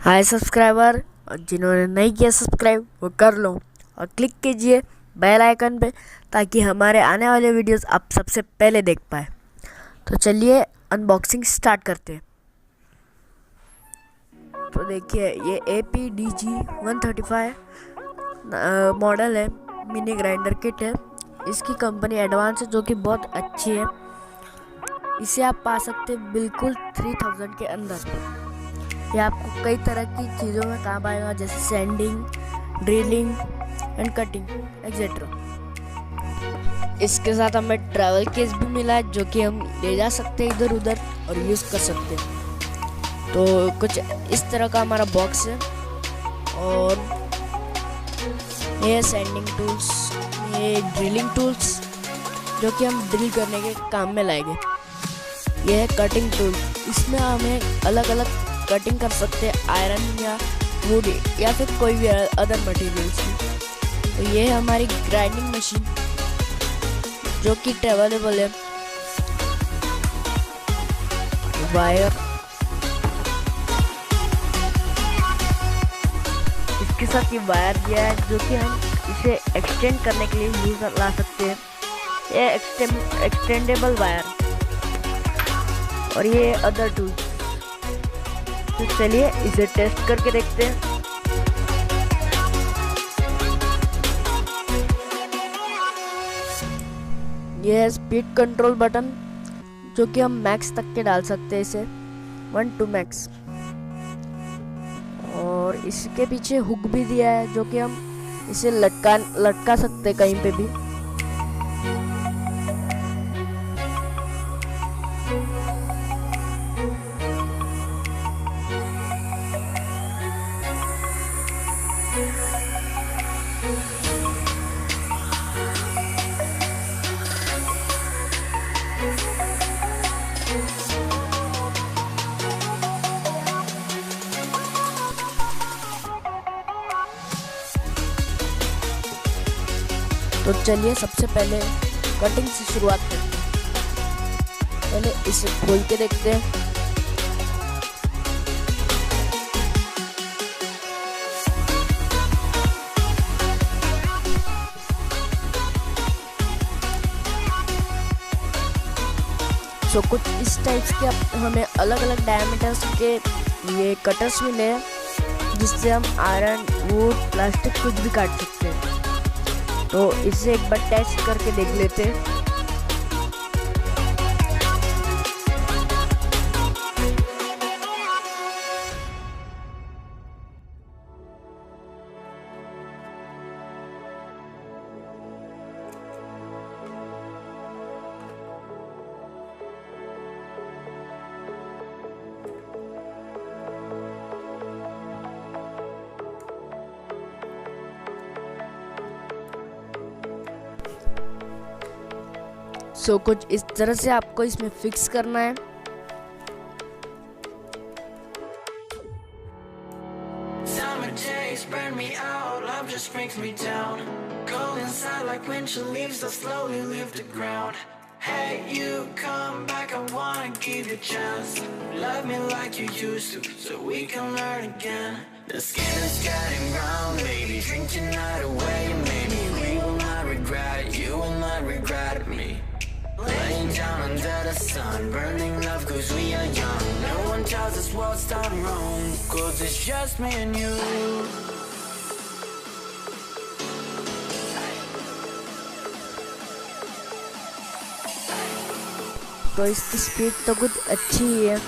हाय subscriber, और जिन्होंने नहीं किया सब्सक्राइब वो कर लो और क्लिक कीजिए बेल आइकन पे ताकि हमारे आने वाले वीडियोस आप सबसे पहले देख पाए। तो चलिए अनबॉक्सिंग स्टार्ट करते हैं। तो देखिए ये APDG135 मॉडल है, मिनी ग्राइंडर किट है। इसकी कंपनी एडवांस है जो कि बहुत अच्छी है। इसे आप पा सकते हैं बिल्कुल 3000 के अंदर। ये आपको कई तरह की चीज़ों में काम आएगा, जैसे sending, drilling and cutting etcetera. इसके साथ हमें ट्रैवल केस भी मिला है जो कि हम ले जा सकते हैं इधर उधर और यूज़ कर सकते हैं। तो कुछ इस तरह का हमारा बॉक्स है। और ये सैंडिंग टूल्स, ये ड्रिलिंग टूल्स जो कि हम ड्रिल करने के काम में लाएंगे। ये है कटिंग टूल, इसमें हमें अलग अलग कटिंग कर सकते हैं, आयरन या वुड या फिर कोई भी अदर मटेरियल्स की। तो ये है हमारी ग्राइंडिंग मशीन जो कि ट्रेवलेबल है। वायर, इसके साथ ये वायर दिया है जो कि हम इसे एक्सटेंड करने के लिए यूज ला सकते हैं। ये एक्सटेंडेबल वायर और ये अदर टूल्स। तो चलिए इसे टेस्ट करके देखते हैं। ये है स्पीड कंट्रोल बटन जो कि हम मैक्स तक के डाल सकते हैं, इसे 1 to मैक्स। और इसके पीछे हुक भी दिया है जो कि हम इसे लटका सकते हैं कहीं पे भी। तो चलिए सबसे पहले कटिंग से शुरुआत करते हैं। पहले इसे खोल के देखते हैं। तो कुछ इस टाइप्स के हमें अलग अलग डायमीटर्स के ये कटर्स मिले हैं जिससे हम आयरन, वुड, प्लास्टिक कुछ भी काट सकते हैं। तो इसे एक बार टेस्ट करके देख लेते हैं। सो कुछ इस तरह से आपको इसमें फिक्स करना है। Hey, you come back, I wanna give you a chance. Love me like you used to, so we can learn again. The skin is getting brown, baby, drink your night away. Maybe we will not regret it, you will not regret me. Laying down under the sun, burning love cause we are young. No one tells us what's done wrong, cause it's just me and you. तो इसकी speed तो कुछ अच्छी ही है।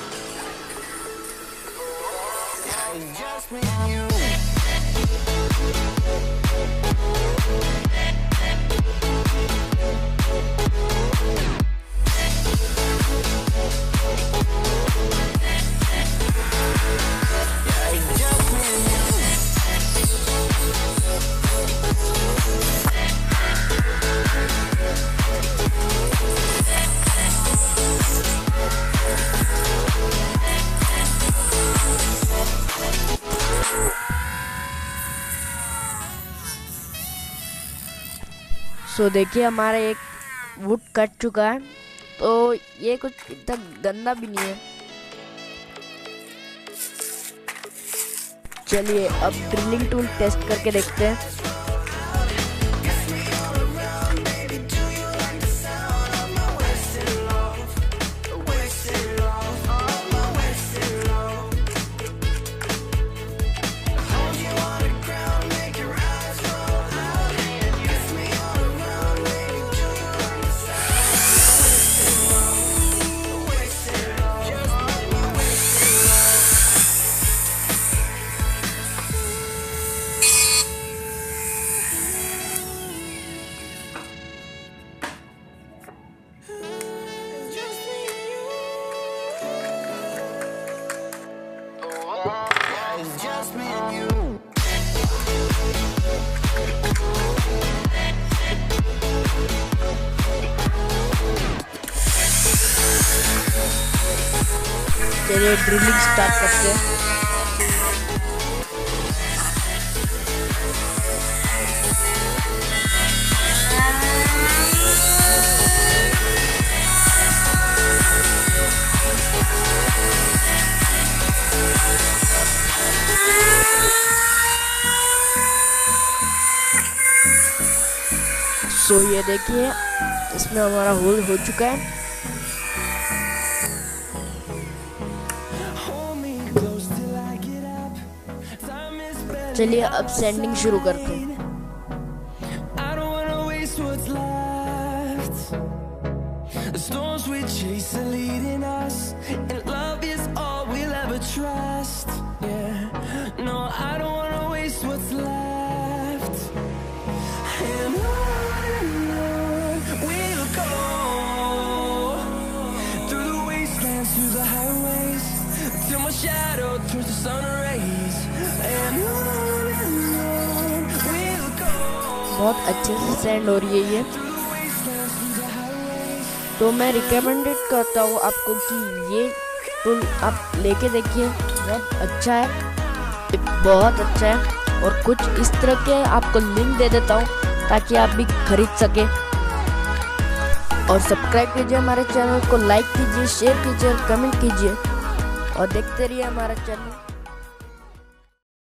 Just me and you. सो देखिए हमारा एक would cut चुका है, तो ये कुछ इतना गंदा भी नहीं है। चलिए अब ड्रिलिंग टूल टेस्ट करके देखते हैं। It's just me and you. चलिए ड्रिलिंग स्टार्ट करते हैं। सो ये देखिए इसमें हमारा होल हो चुका है। चलिए अब सैंडिंग शुरू करते हैं। Shadow turns to sun rays and on we'll go. बहुत अच्छे से सैंड हो रही है ये, तो मैं रिकमेंडेड करता हूँ आपको कि ये टूल आप लेके देखिए, बहुत अच्छा है, बहुत अच्छा है। और कुछ इस तरह के आपको लिंक दे देता हूँ ताकि आप भी खरीद सके। और सब्सक्राइब कीजिए हमारे चैनल को, लाइक कीजिए, शेयर कीजिए, कमेंट कीजिए और देखते रहिए हमारा चैनल।